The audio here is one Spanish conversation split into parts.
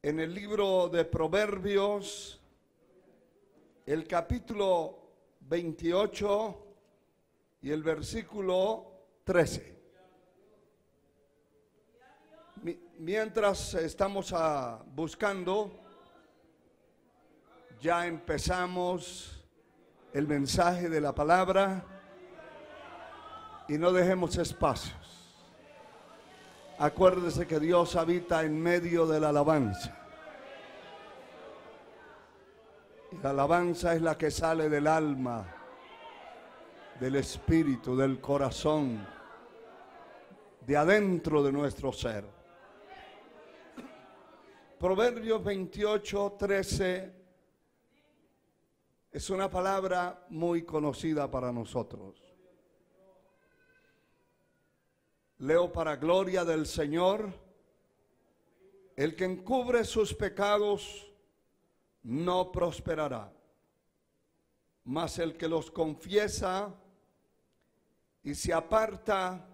en el libro de Proverbios, el capítulo 28 y el versículo 13. Mientras estamos buscando, ya empezamos el mensaje de la palabra y no dejemos espacios. Acuérdese que Dios habita en medio de la alabanza. Y la alabanza es la que sale del alma, del espíritu, del corazón, de adentro de nuestro ser. Proverbios 28, 13 es una palabra muy conocida para nosotros. Leo: para gloria del Señor, el que encubre sus pecados no prosperará, mas el que los confiesa y se aparta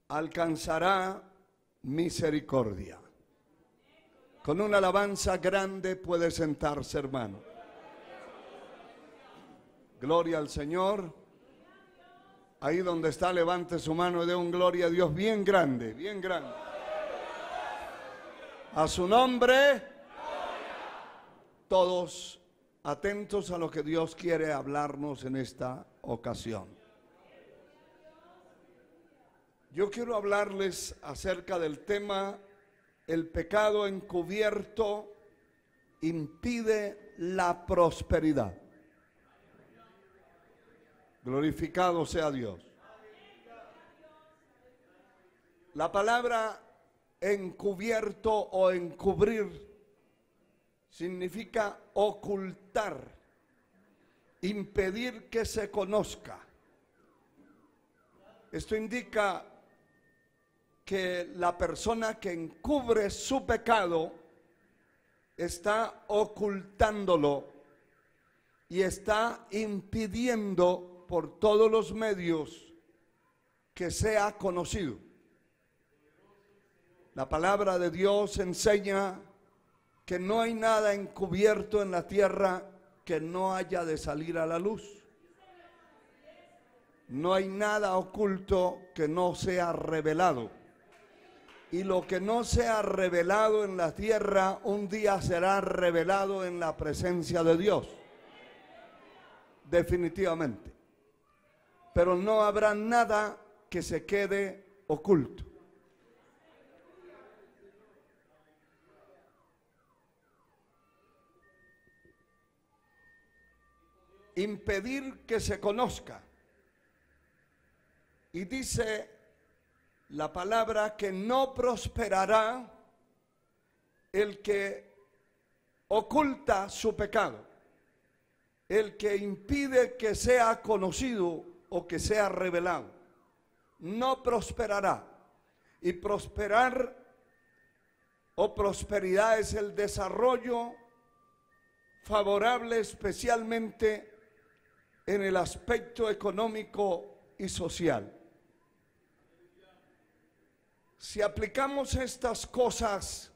alcanzará misericordia. Con una alabanza grande puede sentarse, hermano. Gloria al Señor. Ahí donde está, levante su mano y dé un gloria a Dios bien grande, bien grande. A su nombre, todos atentos a lo que Dios quiere hablarnos en esta ocasión. Yo quiero hablarles acerca del tema: el pecado encubierto impide la prosperidad. Glorificado sea Dios. La palabra encubierto o encubrir significa ocultar, impedir que se conozca. Esto indica que la persona que encubre su pecado está ocultándolo y está impidiendo por todos los medios que sea conocido. La palabra de Dios enseña que no hay nada encubierto en la tierra que no haya de salir a la luz. No hay nada oculto que no sea revelado. Y lo que no sea revelado en la tierra, un día será revelado en la presencia de Dios. Definitivamente. Pero no habrá nada que se quede oculto. Impedir que se conozca. Y dice la palabra que no prosperará el que oculta su pecado, el que impide que sea conocido o que sea revelado. No prosperará. Y prosperar o prosperidad es el desarrollo favorable, especialmente en el aspecto económico y social. Si aplicamos estas cosas,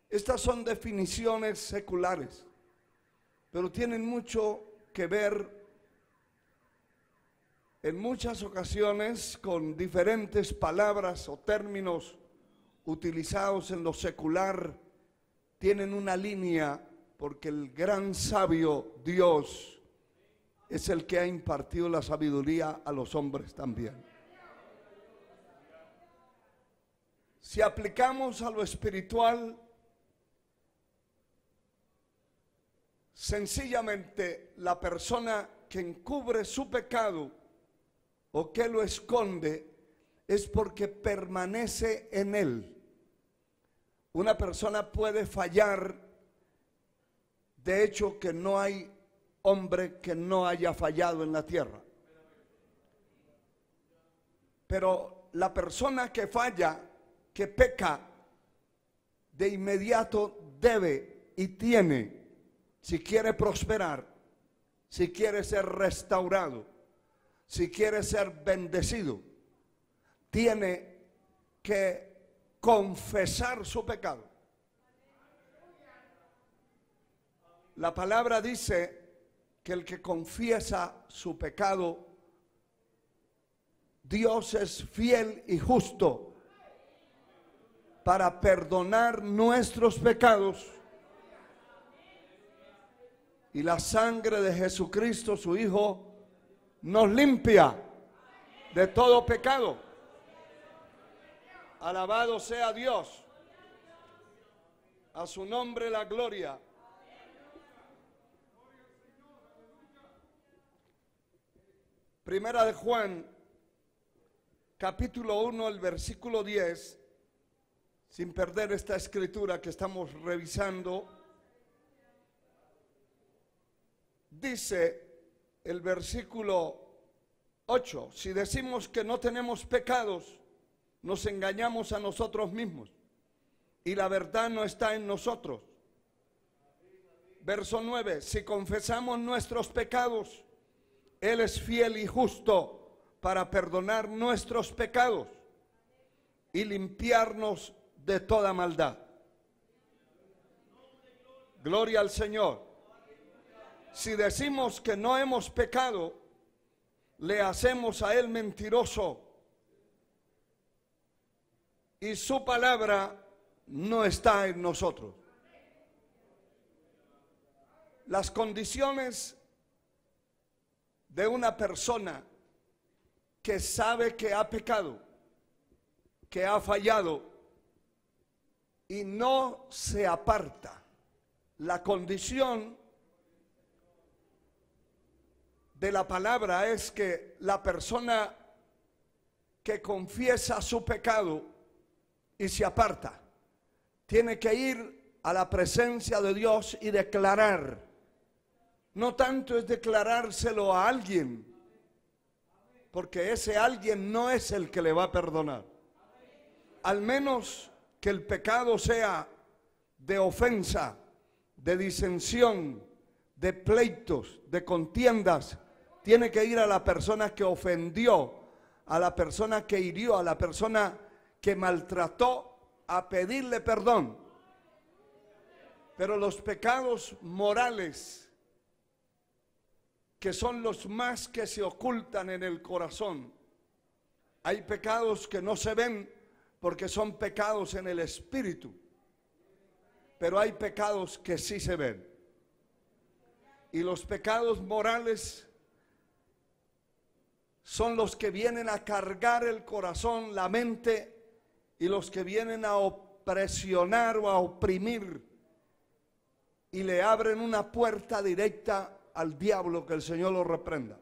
estas son definiciones seculares, pero tienen mucho que ver en muchas ocasiones con diferentes palabras o términos utilizados en lo secular. Tienen una línea, porque el gran sabio Dios es el que ha impartido la sabiduría a los hombres también. Si aplicamos a lo espiritual, sencillamente la persona que encubre su pecado o que lo esconde es porque permanece en él. Una persona puede fallar. De hecho, que no hay hombre que no haya fallado en la tierra. Pero la persona que falla, que peca, de inmediato debe y tiene, si quiere prosperar, si quiere ser restaurado, si quiere ser bendecido, tiene que confesar su pecado. La palabra dice que el que confiesa su pecado, Dios es fiel y justo para perdonar nuestros pecados, y la sangre de Jesucristo, su Hijo, nos limpia de todo pecado. Alabado sea Dios. A su nombre la gloria. Primera de Juan, capítulo 1, el versículo 10, sin perder esta escritura que estamos revisando, dice el versículo 8, si decimos que no tenemos pecados, nos engañamos a nosotros mismos y la verdad no está en nosotros. Verso 9, si confesamos nuestros pecados, Él es fiel y justo para perdonar nuestros pecados y limpiarnos de toda maldad. Gloria al Señor. Si decimos que no hemos pecado, le hacemos a Él mentiroso y su palabra no está en nosotros. Las condiciones de una persona que sabe que ha pecado, que ha fallado y no se aparta, la condición de la palabra es que la persona que confiesa su pecado y se aparta, tiene que ir a la presencia de Dios y declarar. No tanto es declarárselo a alguien, porque ese alguien no es el que le va a perdonar. Al menos que el pecado sea de ofensa, de disensión, de pleitos, de contiendas. Tiene que ir a la persona que ofendió, a la persona que hirió, a la persona que maltrató, a pedirle perdón. Pero los pecados morales, que son los más que se ocultan en el corazón, hay pecados que no se ven porque son pecados en el espíritu, pero hay pecados que sí se ven. Y los pecados morales son los que vienen a cargar el corazón, la mente, y los que vienen a presionar o a oprimir y le abren una puerta directa al diablo, que el Señor lo reprenda.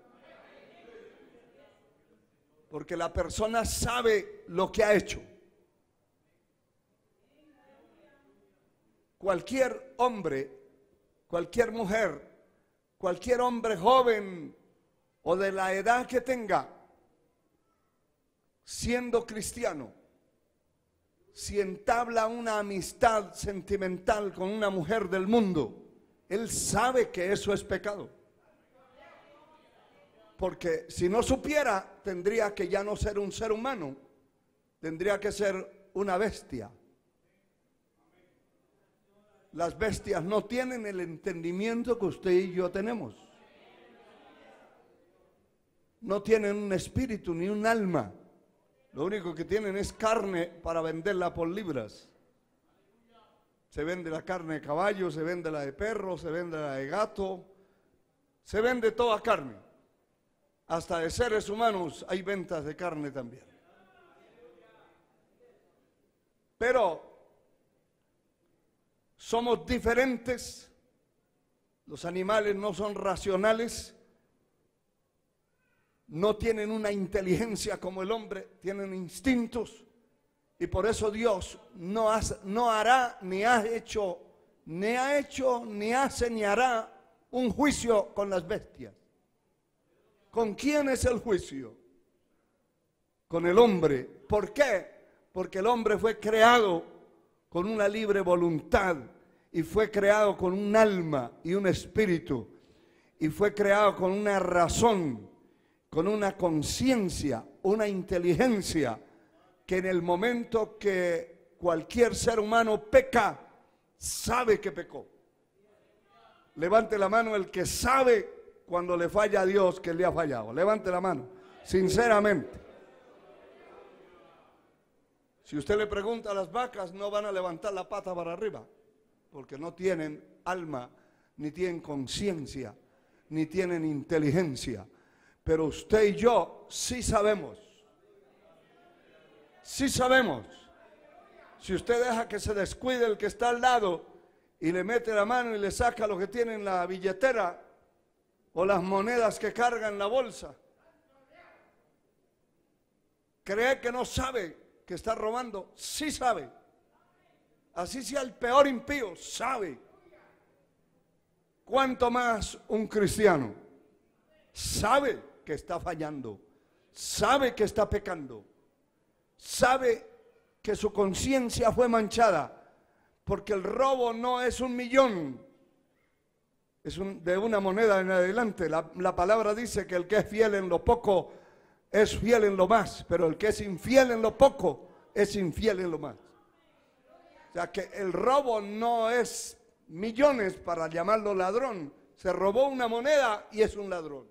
Porque la persona sabe lo que ha hecho. Cualquier hombre, cualquier mujer, cualquier hombre joven o de la edad que tenga, siendo cristiano, si entabla una amistad sentimental con una mujer del mundo, él sabe que eso es pecado. Porque si no supiera, tendría que ya no ser un ser humano, tendría que ser una bestia. Las bestias no tienen el entendimiento que usted y yo tenemos. No tienen un espíritu ni un alma. Lo único que tienen es carne para venderla por libras. Se vende la carne de caballo, se vende la de perro, se vende la de gato, se vende toda carne. Hasta de seres humanos hay ventas de carne también. Pero somos diferentes. Los animales no son racionales. No tienen una inteligencia como el hombre, tienen instintos. Y por eso Dios no hará, ni ha hecho, ni hace, ni hará un juicio con las bestias. ¿Con quién es el juicio? Con el hombre. ¿Por qué? Porque el hombre fue creado con una libre voluntad y fue creado con un alma y un espíritu y fue creado con una razón, con una conciencia, una inteligencia, que en el momento que cualquier ser humano peca, sabe que pecó. Levante la mano el que sabe cuando le falla a Dios que le ha fallado. Levante la mano, sinceramente. Si usted le pregunta a las vacas, no van a levantar la pata para arriba, porque no tienen alma, ni tienen conciencia, ni tienen inteligencia. Pero usted y yo sí sabemos. Sí sabemos. Si usted deja que se descuide el que está al lado y le mete la mano y le saca lo que tiene en la billetera o las monedas que carga en la bolsa, cree que no sabe que está robando. Sí sabe. Así sea el peor impío, sabe. ¿Cuánto más un cristiano? Sabe que está fallando, sabe que está pecando, sabe que su conciencia fue manchada, porque el robo no es 1.000.000, es de una moneda en adelante. La palabra dice que el que es fiel en lo poco es fiel en lo más, pero el que es infiel en lo poco es infiel en lo más. O sea que el robo no es millones para llamarlo ladrón. Se robó una moneda y es un ladrón.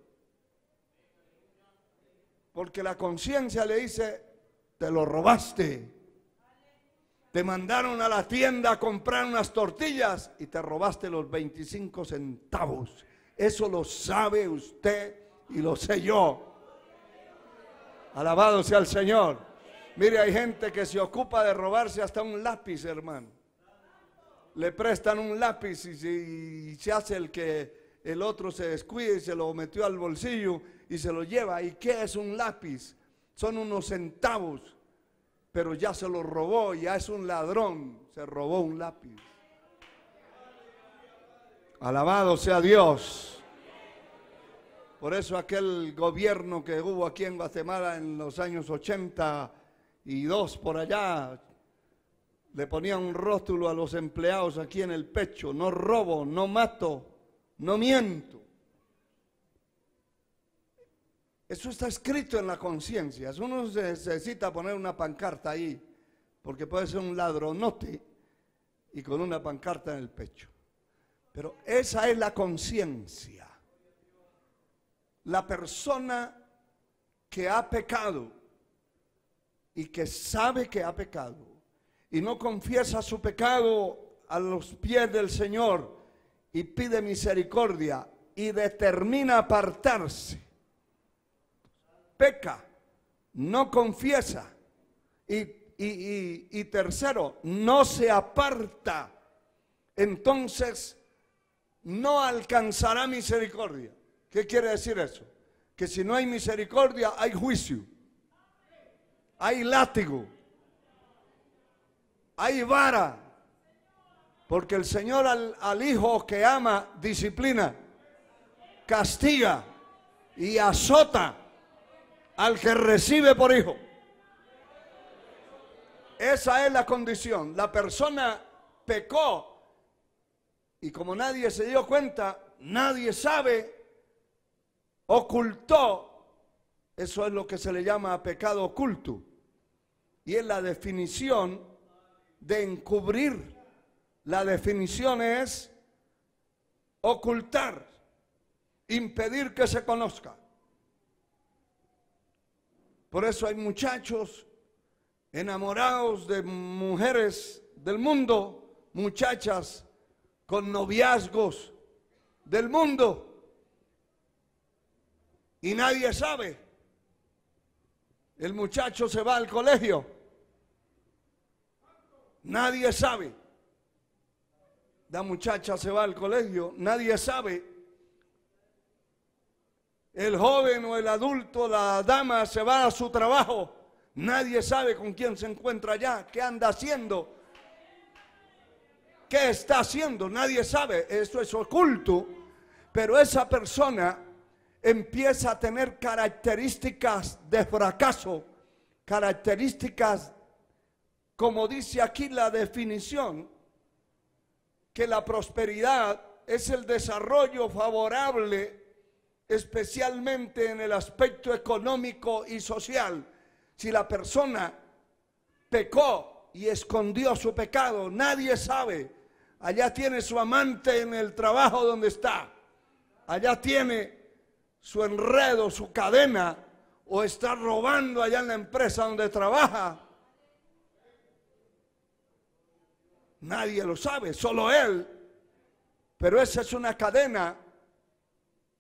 Porque la conciencia le dice, te lo robaste. Te mandaron a la tienda a comprar unas tortillas y te robaste los 25 centavos. Eso lo sabe usted y lo sé yo. Alabado sea el Señor. Mire, hay gente que se ocupa de robarse hasta un lápiz, hermano. Le prestan un lápiz y se hace el que el otro se descuide y se lo metió al bolsillo y se lo lleva. ¿Y qué es un lápiz? Son unos centavos, pero ya se lo robó, ya es un ladrón, se robó un lápiz. Alabado sea Dios. Por eso aquel gobierno que hubo aquí en Guatemala en los años 82 por allá, le ponían un rótulo a los empleados aquí en el pecho: no robo, no mato, no miento. Eso está escrito en la conciencia. Uno necesita poner una pancarta ahí, porque puede ser un ladronote y con una pancarta en el pecho. Pero esa es la conciencia. La persona que ha pecado y que sabe que ha pecado y no confiesa su pecado a los pies del Señor y pide misericordia y determina apartarse, peca, no confiesa y tercero, no se aparta, entonces no alcanzará misericordia. ¿Qué quiere decir eso? Que si no hay misericordia, hay juicio, hay látigo, hay vara, porque el Señor al hijo que ama disciplina, castiga y azota al que recibe por hijo. Esa es la condición. La persona pecó y como nadie se dio cuenta, nadie sabe, ocultó. Eso es lo que se le llama pecado oculto, y es la definición de encubrir. La definición es ocultar, impedir que se conozca. Por eso hay muchachos enamorados de mujeres del mundo, muchachas con noviazgos del mundo, y nadie sabe. El muchacho se va al colegio, nadie sabe. La muchacha se va al colegio, nadie sabe. El joven o el adulto, la dama se va a su trabajo, nadie sabe con quién se encuentra allá, qué anda haciendo, qué está haciendo, nadie sabe. Esto es oculto, pero esa persona empieza a tener características de fracaso, características, como dice aquí la definición, que la prosperidad es el desarrollo favorable, especialmente en el aspecto económico y social. Si la persona pecó y escondió su pecado, nadie sabe, Allá tiene su amante en el trabajo donde está. Allá tiene su enredo, su cadena, o está robando allá en la empresa donde trabaja. Nadie lo sabe, solo él. Pero esa es una cadena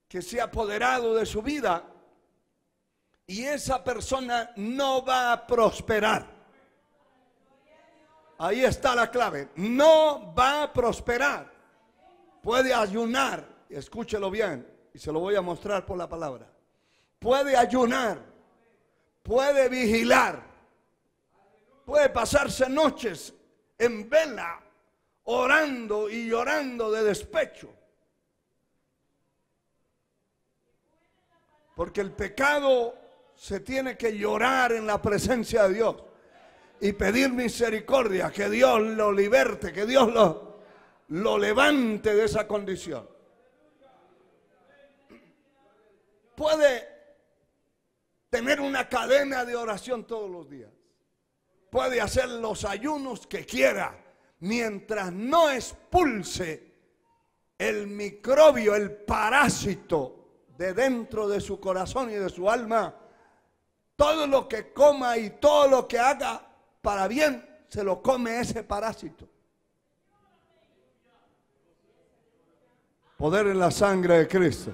que se ha apoderado de su vida y esa persona no va a prosperar. Ahí está la clave. No va a prosperar. Puede ayunar, escúchelo bien, y se lo voy a mostrar por la palabra. Puede ayunar, puede vigilar, puede pasarse noches en vela, orando y llorando de despecho. Porque el pecado se tiene que llorar en la presencia de Dios y pedir misericordia, que Dios lo liberte, que Dios lo levante de esa condición. Puede tener una cadena de oración todos los días. Puede hacer los ayunos que quiera, mientras no expulse el microbio, el parásito de dentro de su corazón y de su alma. Todo lo que coma y todo lo que haga para bien, se lo come ese parásito. Poder en la sangre de Cristo.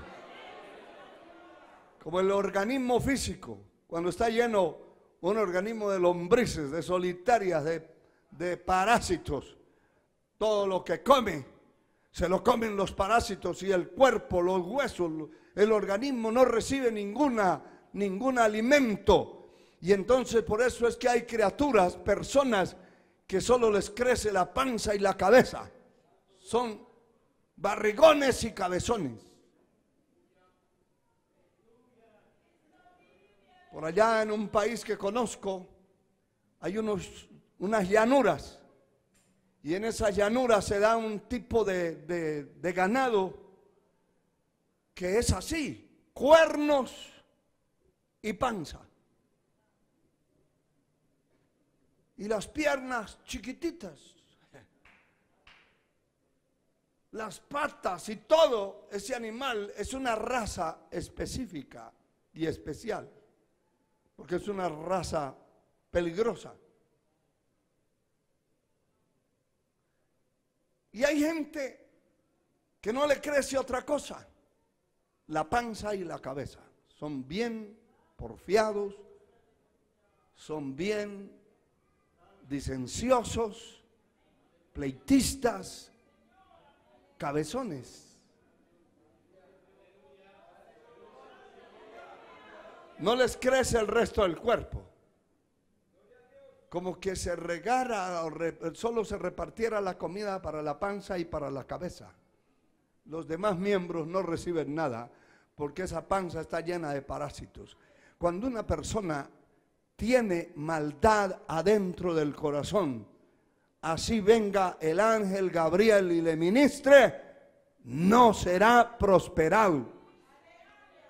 Como el organismo físico, cuando está lleno un organismo de lombrices, de solitarias, de parásitos, todo lo que come, se lo comen los parásitos y el cuerpo, los huesos, el organismo no recibe ningún alimento. Y entonces por eso es que hay criaturas, personas que solo les crece la panza y la cabeza. Son barrigones y cabezones. Por allá en un país que conozco hay unas llanuras. Y en esas llanuras se da un tipo de ganado que es así, cuernos y panza. Y las piernas chiquititas. Las patas y todo. Ese animal es una raza específica y especial. Porque es una raza peligrosa. Y hay gente que no le crece otra cosa. La panza y la cabeza. Son bien porfiados, son bien disenciosos, pleitistas, cabezones. No les crece el resto del cuerpo. Como que se regara, solo se repartiera la comida para la panza y para la cabeza. Los demás miembros no reciben nada porque esa panza está llena de parásitos. Cuando una persona tiene maldad adentro del corazón, así venga el ángel Gabriel y le ministre, no será prosperado.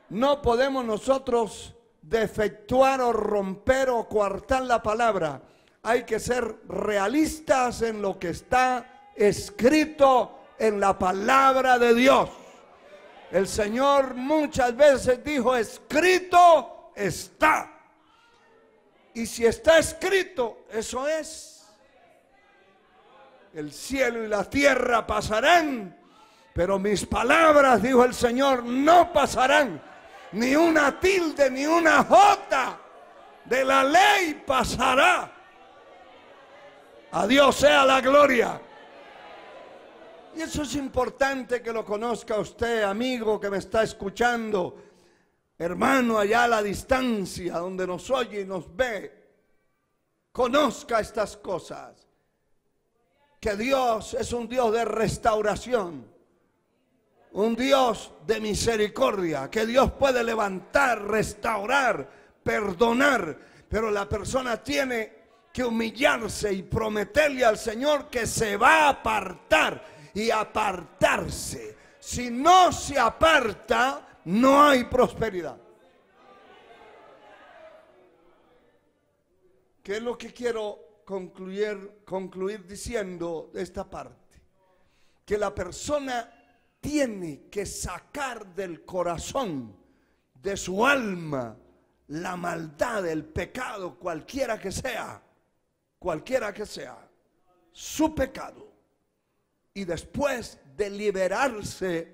No podemos nosotros defectuar o romper o coartar la palabra. Hay que ser realistas en lo que está escrito en la palabra de Dios. El Señor muchas veces dijo, escrito está. Y si está escrito, eso es. El cielo y la tierra pasarán, pero mis palabras, dijo el Señor, no pasarán. Ni una tilde, ni una jota de la ley pasará. A Dios sea la gloria. Y eso es importante que lo conozca usted, amigo que me está escuchando, hermano allá a la distancia, donde nos oye y nos ve. Conozca estas cosas. Que Dios es un Dios de restauración. Un Dios de misericordia, que Dios puede levantar, restaurar, perdonar, pero la persona tiene que humillarse y prometerle al Señor que se va a apartar y apartarse. Si no se aparta, no hay prosperidad. ¿Qué es lo que quiero concluir diciendo de esta parte? que la persona tiene que sacar del corazón, de su alma, la maldad, el pecado, cualquiera que sea, su pecado. Y después de liberarse,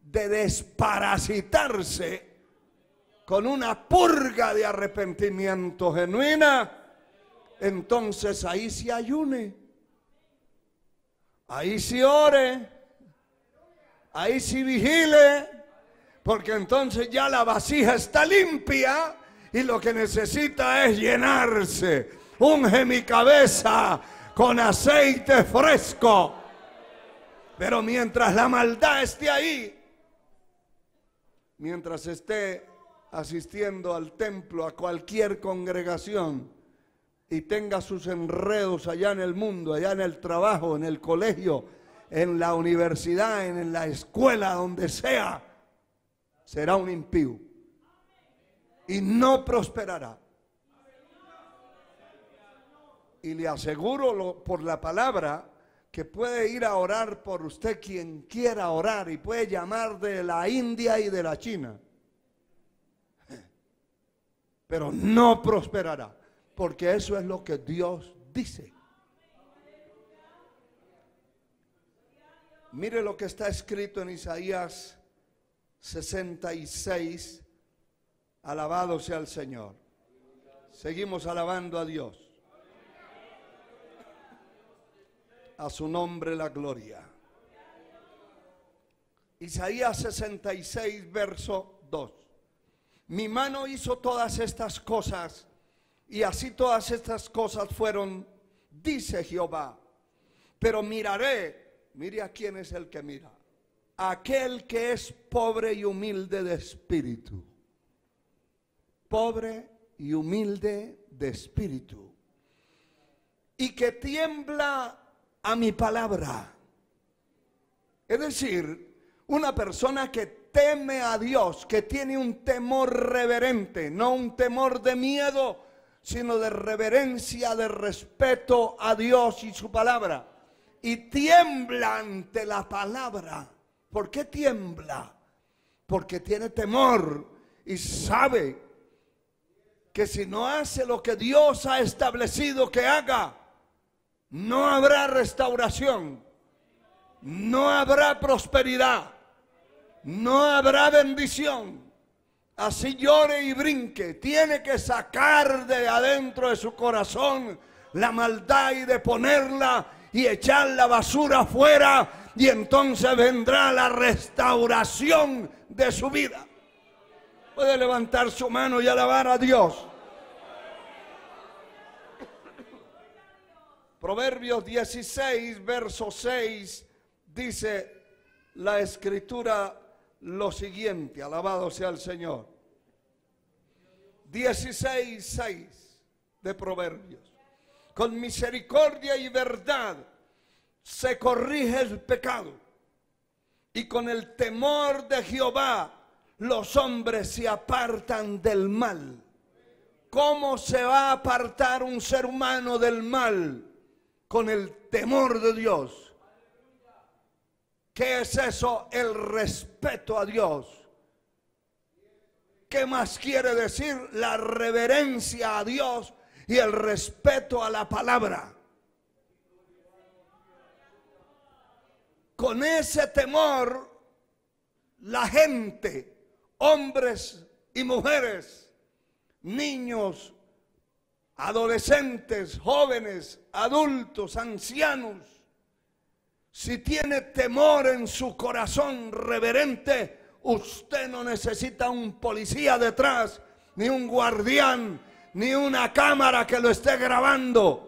de desparasitarse con una purga de arrepentimiento genuina, entonces ahí sí ayune, ahí sí ore, ahí sí vigile, porque entonces ya la vasija está limpia y lo que necesita es llenarse. Unge mi cabeza con aceite fresco. Pero mientras la maldad esté ahí, mientras esté asistiendo al templo, a cualquier congregación, y tenga sus enredos allá en el mundo, allá en el trabajo, en el colegio, en la universidad, en la escuela, donde sea, será un impío y no prosperará. Y le aseguro por la palabra que puede ir a orar por usted quien quiera orar, y puede llamar de la India y de la China, pero no prosperará, porque eso es lo que Dios dice. Mire lo que está escrito en Isaías 66. Alabado sea el Señor. Seguimos alabando a Dios. A su nombre la gloria. Isaías 66, verso 2. Mi mano hizo todas estas cosas, y así todas estas cosas fueron, dice Jehová. Pero miraré, mire a quién es el que mira, aquel que es pobre y humilde de espíritu. Pobre y humilde de espíritu, y que tiembla a mi palabra. Es decir, una persona que teme a Dios, que tiene un temor reverente, no un temor de miedo, sino de reverencia, de respeto a Dios y su palabra, y tiembla ante la palabra. ¿Por qué tiembla? Porque tiene temor y sabe que si no hace lo que Dios ha establecido que haga, no habrá restauración, no habrá prosperidad, no habrá bendición. Así llore y brinque, tiene que sacar de adentro de su corazón la maldad y deponerla y echar la basura afuera, y entonces vendrá la restauración de su vida. Puede levantar su mano y alabar a Dios. Proverbios 16, verso 6, dice la escritura lo siguiente, alabado sea el Señor. 16, 6 de Proverbios. Con misericordia y verdad se corrige el pecado, y con el temor de Jehová los hombres se apartan del mal. ¿Cómo se va a apartar un ser humano del mal? Con el temor de Dios. ¿Qué es eso? El respeto a Dios. ¿Qué más quiere decir? La reverencia a Dios y el respeto a la palabra. Con ese temor, la gente, hombres y mujeres, niños, adolescentes, jóvenes, adultos, ancianos, si tiene temor en su corazón reverente, usted no necesita un policía detrás, ni un guardián, ni una cámara que lo esté grabando.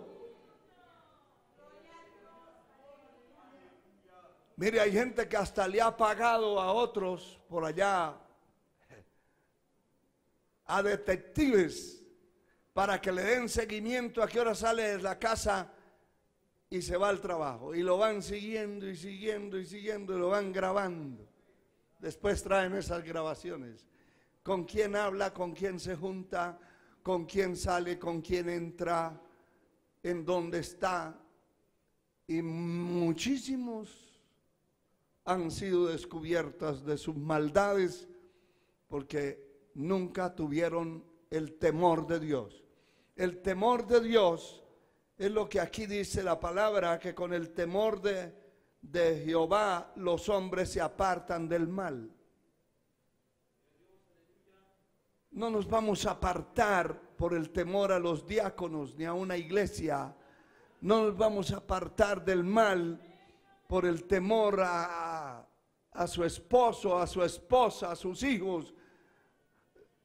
Mire, hay gente que hasta le ha pagado a otros por allá, a detectives, para que le den seguimiento a qué hora sale de la casa y se va al trabajo. Y lo van siguiendo y siguiendo y siguiendo y lo van grabando. Después traen esas grabaciones. Con quién habla, con quién se junta, con quién sale, con quién entra, en dónde está. Y muchísimos han sido descubiertas de sus maldades porque nunca tuvieron el temor de Dios. El temor de Dios es lo que aquí dice la palabra, que con el temor de Jehová los hombres se apartan del mal. No nos vamos a apartar por el temor a los diáconos ni a una iglesia. No nos vamos a apartar del mal por el temor a su esposo, a su esposa, a sus hijos.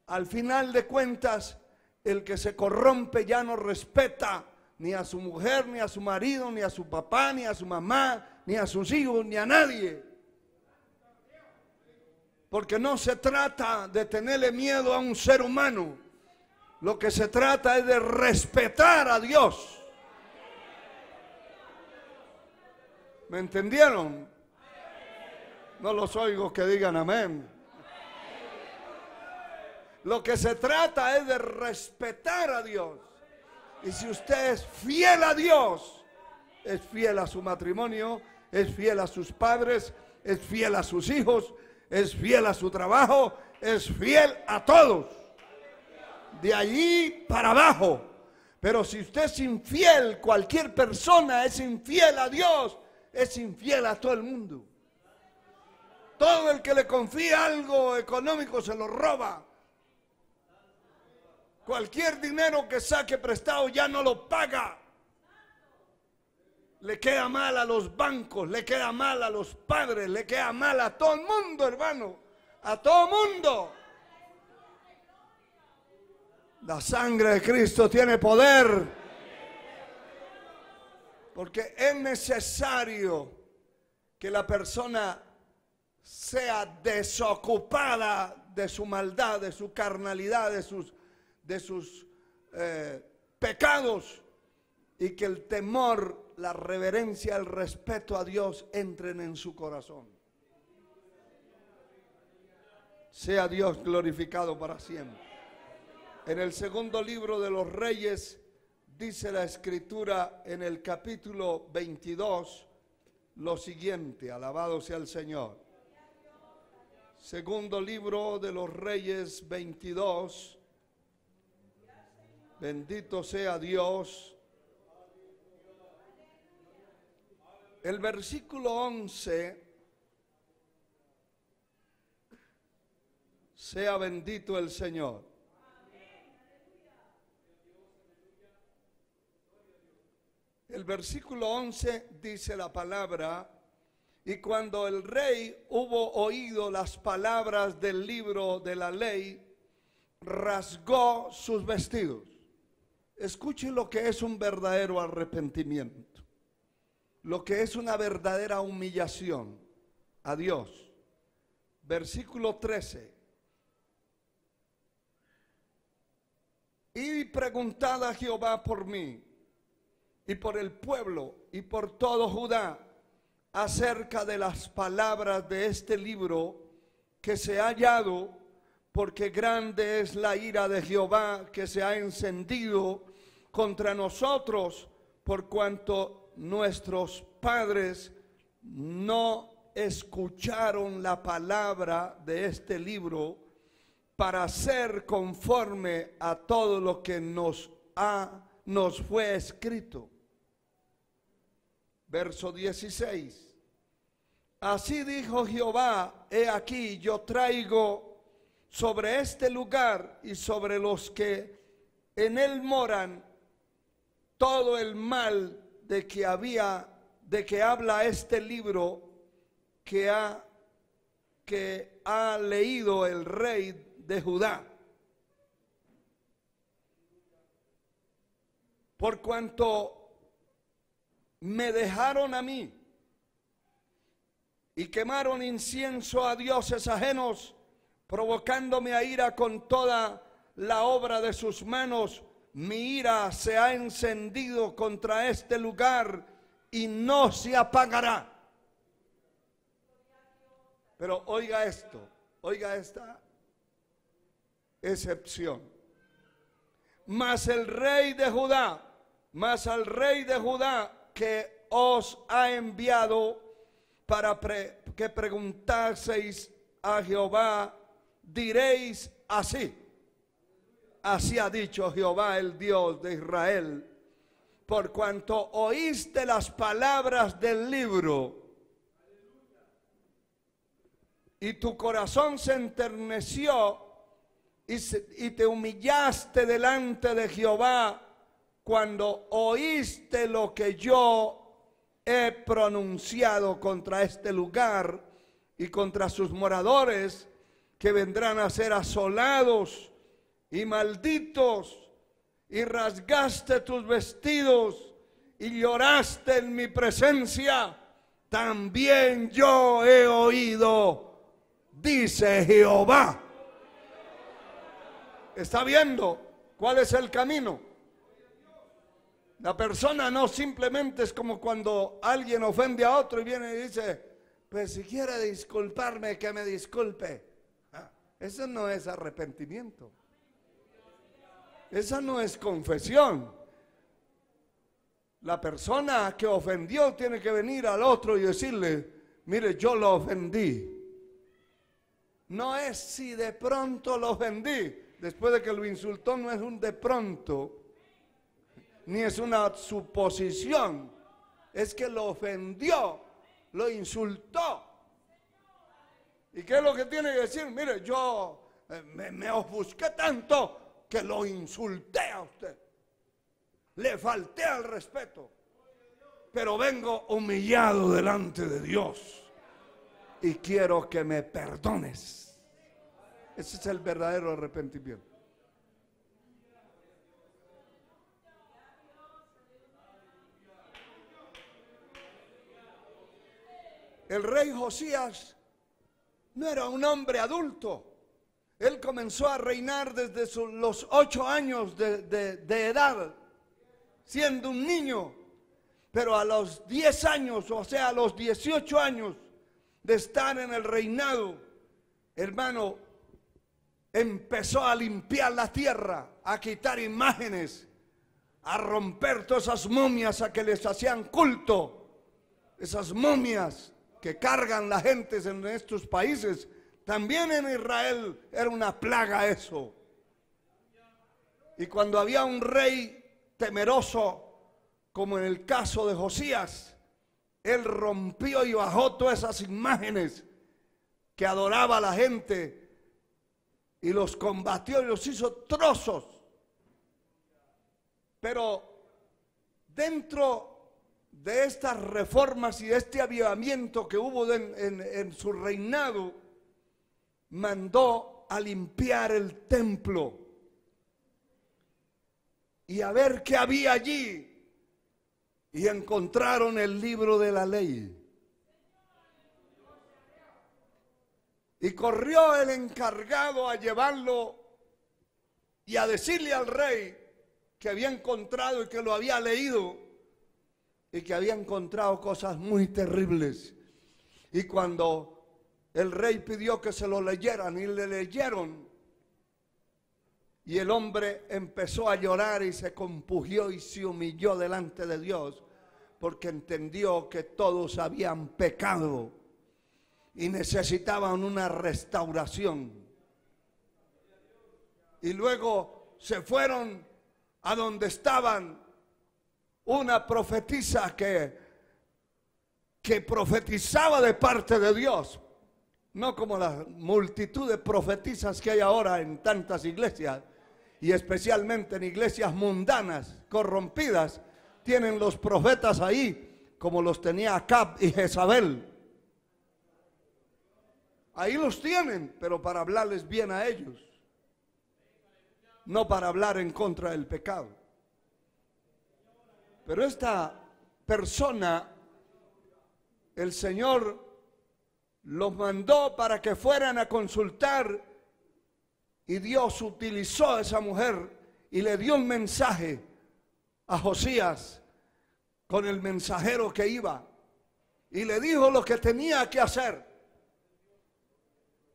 Al final de cuentas, el que se corrompe ya no respeta ni a su mujer, ni a su marido, ni a su papá, ni a su mamá, ni a sus hijos, ni a nadie. Porque no se trata de tenerle miedo a un ser humano. Lo que se trata es de respetar a Dios. ¿Me entendieron? No los oigo que digan amén. Lo que se trata es de respetar a Dios. Y si usted es fiel a Dios, es fiel a su matrimonio, es fiel a sus padres, es fiel a sus hijos, es fiel a su trabajo, es fiel a todos. De allí para abajo. Pero si usted es infiel, cualquier persona es infiel a Dios, es infiel a todo el mundo. Todo el que le confía algo económico se lo roba. Cualquier dinero que saque prestado ya no lo paga. Le queda mal a los bancos, le queda mal a los padres, le queda mal a todo el mundo, hermano. A todo el mundo. La sangre de Cristo tiene poder. Porque es necesario que la persona sea desocupada de su maldad, de su carnalidad, de sus pecados, y que el temor, la reverencia, el respeto a Dios entren en su corazón. Sea Dios glorificado para siempre. En el segundo libro de los Reyes dice la Escritura en el capítulo 22 lo siguiente: alabado sea el Señor. Segundo libro de los Reyes 22. Bendito sea Dios. El versículo 11. Sea bendito el Señor. El versículo 11 dice la palabra: y cuando el rey hubo oído las palabras del libro de la ley, rasgó sus vestidos. Escuche lo que es un verdadero arrepentimiento, lo que es una verdadera humillación a Dios. Versículo 13. Y preguntad a Jehová por mí y por el pueblo y por todo Judá acerca de las palabras de este libro que se ha hallado, porque grande es la ira de Jehová que se ha encendido contra nosotros, por cuanto nuestros padres no escucharon la palabra de este libro para hacer conforme a todo lo que nos fue escrito. Verso 16. Así dijo Jehová: he aquí yo traigo sobre este lugar y sobre los que en él moran todo el mal de que habla este libro que ha leído el rey de Judá. Por cuanto me dejaron a mí y quemaron incienso a dioses ajenos, provocándome a ira con toda la obra de sus manos, mi ira se ha encendido contra este lugar y no se apagará. Pero oiga esto, oiga esta excepción. Mas al rey de Judá que os ha enviado para que preguntaseis a Jehová, diréis así: así ha dicho Jehová, el Dios de Israel, por cuanto oíste las palabras del libro y tu corazón se enterneció y te humillaste delante de Jehová cuando oíste lo que yo he pronunciado contra este lugar y contra sus moradores, que vendrán a ser asolados y malditos, y rasgaste tus vestidos y lloraste en mi presencia, también yo he oído, dice Jehová. ¿Está viendo cuál es el camino? La persona no simplemente es como cuando alguien ofende a otro y viene y dice: pues si quiere disculparme, que me disculpe. Eso no es arrepentimiento. Esa no es confesión. La persona que ofendió tiene que venir al otro y decirle: mire, yo lo ofendí. No es si de pronto lo ofendí. Después de que lo insultó, no es un de pronto, ni es una suposición. Es que lo ofendió, lo insultó. ¿Y qué es lo que tiene que decir? Mire, yo me ofusqué tanto que lo insulté a usted, le falté al respeto, pero vengo humillado delante de Dios y quiero que me perdones. Ese es el verdadero arrepentimiento. El rey Josías no era un hombre adulto. Él comenzó a reinar desde los 8 años de edad, siendo un niño. Pero a los 10 años, o sea, a los 18 años de estar en el reinado, hermano, empezó a limpiar la tierra, a quitar imágenes, a romper todas esas momias a que les hacían culto. Esas momias que cargan la gente en estos países. También en Israel era una plaga eso. Y cuando había un rey temeroso, como en el caso de Josías, él rompió y bajó todas esas imágenes que adoraba a la gente y los combatió y los hizo trozos. Pero dentro de estas reformas y de este avivamiento que hubo en su reinado, mandó a limpiar el templo y a ver qué había allí, y encontraron el libro de la ley. Y corrió el encargado a llevarlo y a decirle al rey que había encontrado y que lo había leído y que había encontrado cosas muy terribles. Y cuando el rey pidió que se lo leyeran y le leyeron, y el hombre empezó a llorar y se compungió y se humilló delante de Dios, porque entendió que todos habían pecado y necesitaban una restauración. Y luego se fueron a donde estaban una profetisa que profetizaba de parte de Dios. No como la multitud de profetisas que hay ahora en tantas iglesias, y especialmente en iglesias mundanas, corrompidas. Tienen los profetas ahí, como los tenía Acab y Jezabel. Ahí los tienen, pero para hablarles bien a ellos, no para hablar en contra del pecado. Pero esta persona, el Señor los mandó para que fueran a consultar, y Dios utilizó a esa mujer y le dio un mensaje a Josías con el mensajero que iba, y le dijo lo que tenía que hacer.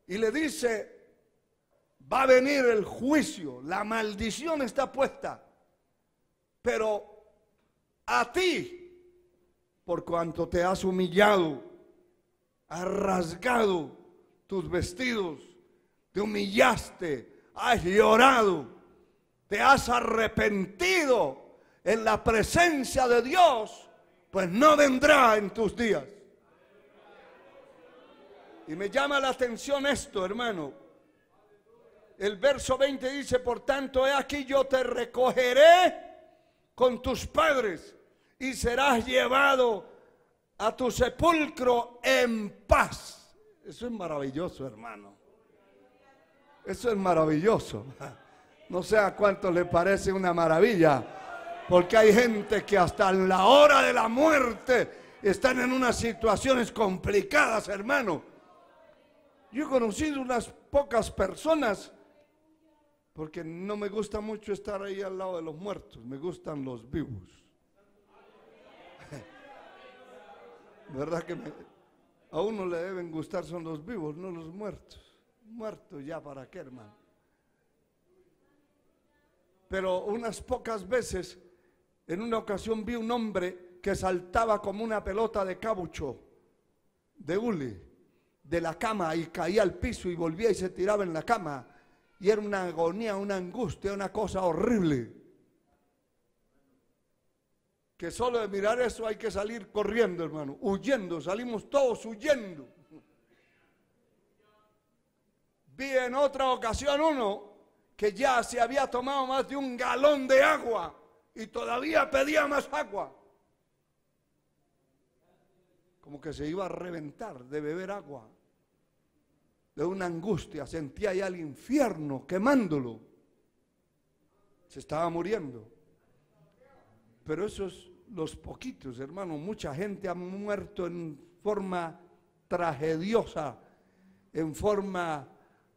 Y le dice: va a venir el juicio, la maldición está puesta, pero a ti, por cuanto te has humillado has rasgado tus vestidos, te humillaste, has llorado, te has arrepentido en la presencia de Dios, pues no vendrá en tus días. Y me llama la atención esto, hermano. El verso 20 dice: por tanto, he aquí yo te recogeré con tus padres y serás llevado a tu sepulcro en paz. Eso es maravilloso, hermano. Eso es maravilloso. No sé a cuántos le parece una maravilla, porque hay gente que hasta en la hora de la muerte están en unas situaciones complicadas, hermano. Yo he conocido unas pocas personas, porque no me gusta mucho estar ahí al lado de los muertos, me gustan los vivos. ¿Verdad que a uno le deben gustar son los vivos, no los muertos? Muertos ya, ¿para qué, hermano? Pero unas pocas veces, en una ocasión vi un hombre que saltaba como una pelota de caucho, de hule, de la cama, y caía al piso y volvía y se tiraba en la cama. Y era una agonía, una angustia, una cosa horrible. Que solo de mirar eso hay que salir corriendo, hermano, huyendo, salimos todos huyendo. Vi en otra ocasión uno que ya se había tomado más de 1 galón de agua y todavía pedía más agua. Como que se iba a reventar de beber agua. De una angustia, sentía ya el infierno quemándolo. Se estaba muriendo. Pero esos los poquitos, hermano. Mucha gente ha muerto en forma tragediosa, en forma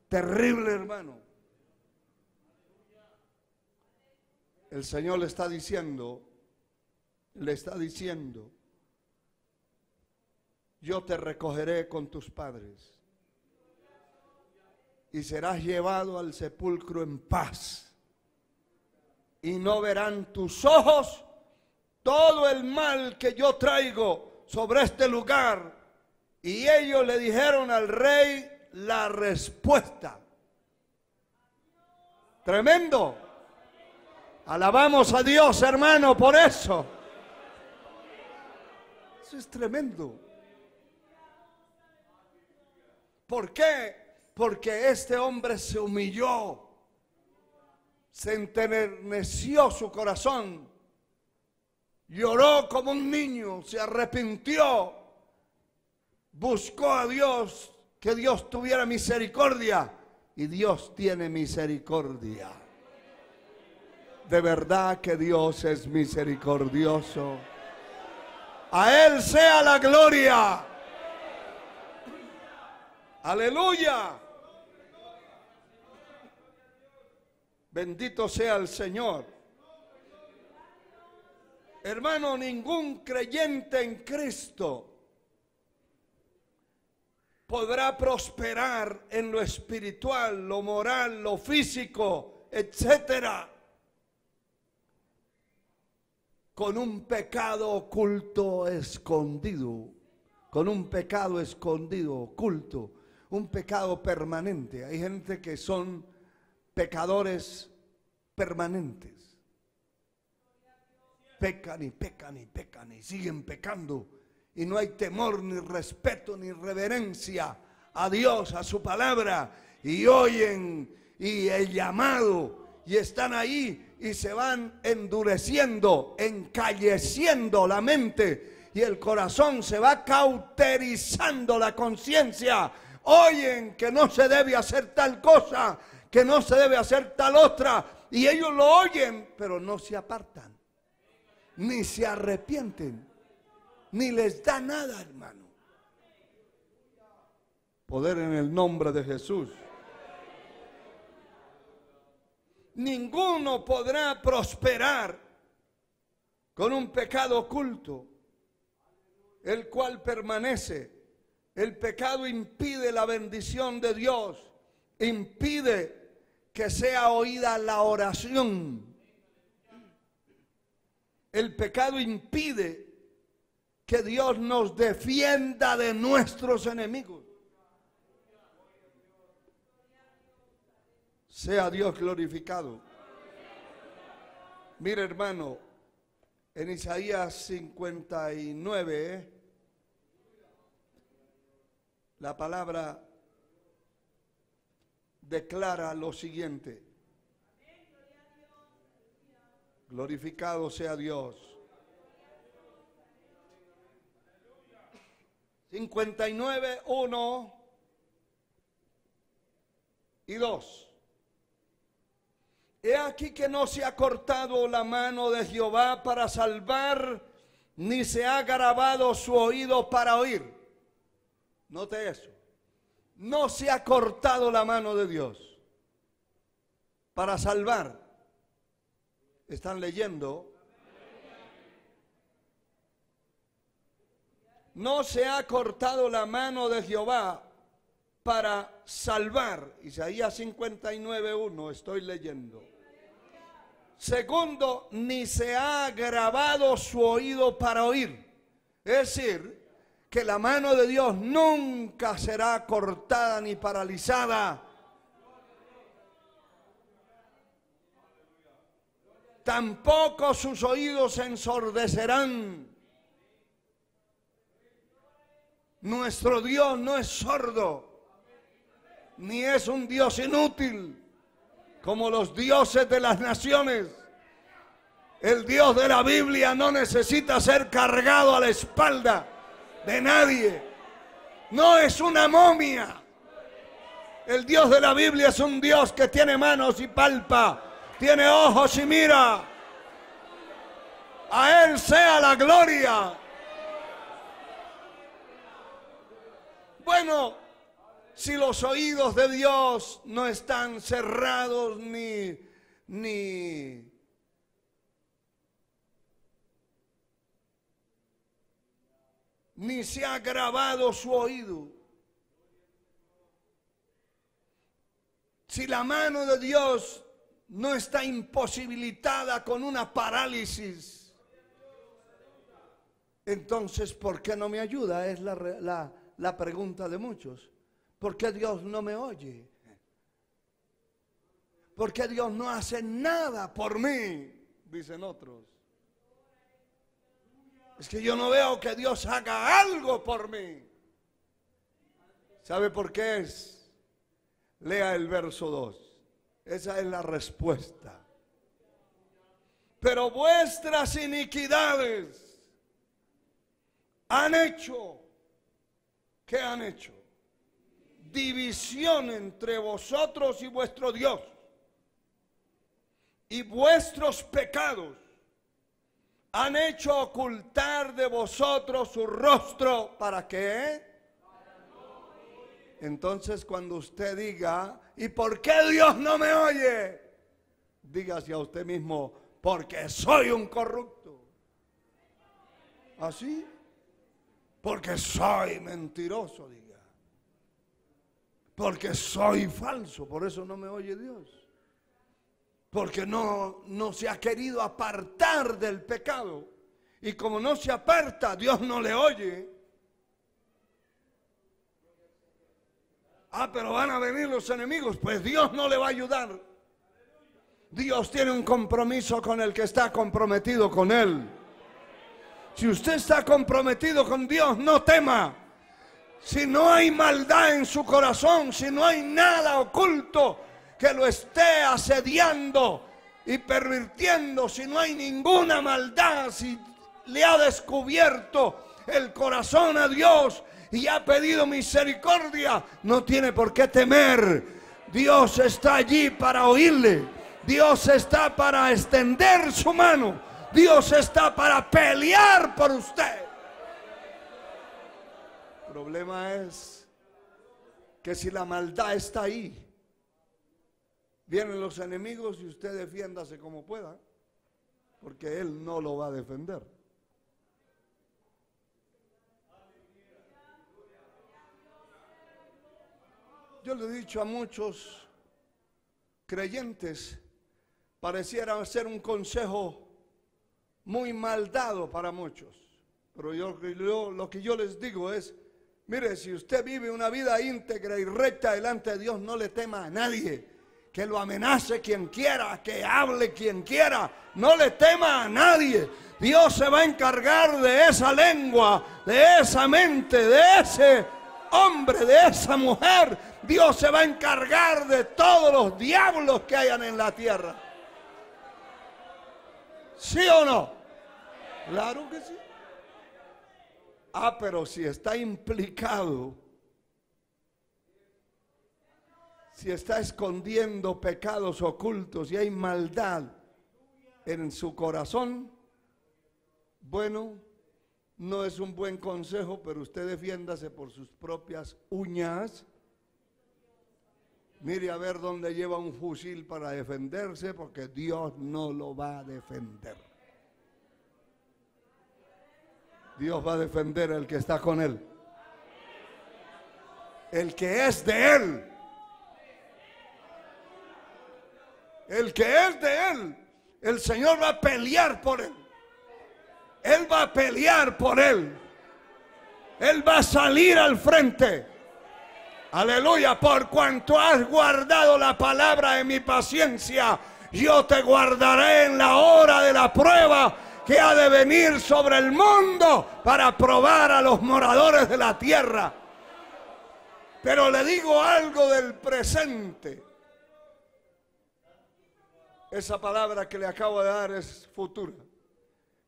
terrible, hermano. El Señor le está diciendo, yo te recogeré con tus padres y serás llevado al sepulcro en paz, y no verán tus ojos todo el mal que yo traigo sobre este lugar. Y ellos le dijeron al rey la respuesta. Tremendo. Alabamos a Dios, hermano, por eso. Eso es tremendo. ¿Por qué? Porque este hombre se humilló, se enterneció su corazón, lloró como un niño, se arrepintió, buscó a Dios, que Dios tuviera misericordia, y Dios tiene misericordia. De verdad que Dios es misericordioso. A Él sea la gloria. Aleluya. Bendito sea el Señor. Hermano, ningún creyente en Cristo podrá prosperar en lo espiritual, lo moral, lo físico, etcétera, con un pecado oculto, escondido, con un pecado escondido, oculto, un pecado permanente. Hay gente que son pecadores permanentes. Pecan y pecan y pecan y siguen pecando. Y no hay temor, ni respeto, ni reverencia a Dios, a su palabra. Y oyen y el llamado y están ahí y se van endureciendo, encalleciendo la mente. Y el corazón se va cauterizando la conciencia. Oyen que no se debe hacer tal cosa, que no se debe hacer tal otra. Y ellos lo oyen, pero no se apartan, ni se arrepienten, ni les da nada, hermano. Poder en el nombre de Jesús. Ninguno podrá prosperar con un pecado oculto, el cual permanece. El pecado impide la bendición de Dios, impide que sea oída la oración. El pecado impide que Dios nos defienda de nuestros enemigos. Sea Dios glorificado. Mire, hermano, en Isaías 59, la palabra declara lo siguiente. Glorificado sea Dios. 59, 1 y 2. He aquí que no se ha cortado la mano de Jehová para salvar, ni se ha agravado su oído para oír. Note eso. No se ha cortado la mano de Dios para salvar. ¿Están leyendo? No se ha cortado la mano de Jehová para salvar. Isaías 59:1 estoy leyendo. Segundo, ni se ha agravado su oído para oír. Es decir, que la mano de Dios nunca será cortada ni paralizada. Tampoco sus oídos se ensordecerán. Nuestro Dios no es sordo, ni es un Dios inútil, como los dioses de las naciones. El Dios de la Biblia no necesita ser cargado a la espalda de nadie. No es una momia. El Dios de la Biblia es un Dios que tiene manos y palpa, tiene ojos y mira. A Él sea la gloria. Bueno, si los oídos de Dios no están cerrados ni se ha grabado su oído, si la mano de Dios no está imposibilitada con una parálisis, entonces ¿por qué no me ayuda? Es la pregunta de muchos. ¿Por qué Dios no me oye? ¿Por qué Dios no hace nada por mí? Dicen otros. Es que yo no veo que Dios haga algo por mí. ¿Sabe por qué es? Lea el verso 2. Esa es la respuesta. Pero vuestras iniquidades han hecho. ¿Qué han hecho? División entre vosotros y vuestro Dios. Y vuestros pecados han hecho ocultar de vosotros su rostro. ¿Para qué? Entonces cuando usted diga, ¿y por qué Dios no me oye? Dígase a usted mismo, porque soy un corrupto. ¿Así? Porque soy mentiroso, diga. Porque soy falso, por eso no me oye Dios. Porque no se ha querido apartar del pecado. Y como no se aparta, Dios no le oye. Ah, pero van a venir los enemigos, pues Dios no le va a ayudar. Dios tiene un compromiso con el que está comprometido con Él. Si usted está comprometido con Dios, no tema. Si no hay maldad en su corazón, si no hay nada oculto que lo esté asediando y pervirtiendo, si no hay ninguna maldad, si le ha descubierto el corazón a Dios y ha pedido misericordia, no tiene por qué temer. Dios está allí para oírle. Dios está para extender su mano. Dios está para pelear por usted. El problema es que si la maldad está ahí, vienen los enemigos y usted defiéndase como pueda, porque Él no lo va a defender. Yo le he dicho a muchos creyentes, pareciera ser un consejo muy mal dado para muchos. Pero lo que yo les digo es, mire, si usted vive una vida íntegra y recta delante de Dios, no le tema a nadie. Que lo amenace quien quiera, que hable quien quiera, no le tema a nadie. Dios se va a encargar de esa lengua, de esa mente, de ese hombre, de esa mujer. Dios se va a encargar de todos los diablos que hayan en la tierra. ¿Sí o no? Claro que sí. Ah, pero si está implicado, si está escondiendo pecados ocultos y hay maldad en su corazón, bueno, no es un buen consejo, pero usted defiéndase por sus propias uñas. Mire a ver dónde lleva un fusil para defenderse, porque Dios no lo va a defender. Dios va a defender al que está con él, el que es de él. El que es de él, el Señor va a pelear por él. Él va a pelear por él. Él va a salir al frente. Aleluya, por cuanto has guardado la palabra de mi paciencia, yo te guardaré en la hora de la prueba que ha de venir sobre el mundo para probar a los moradores de la tierra. Pero le digo algo del presente. Esa palabra que le acabo de dar es futura,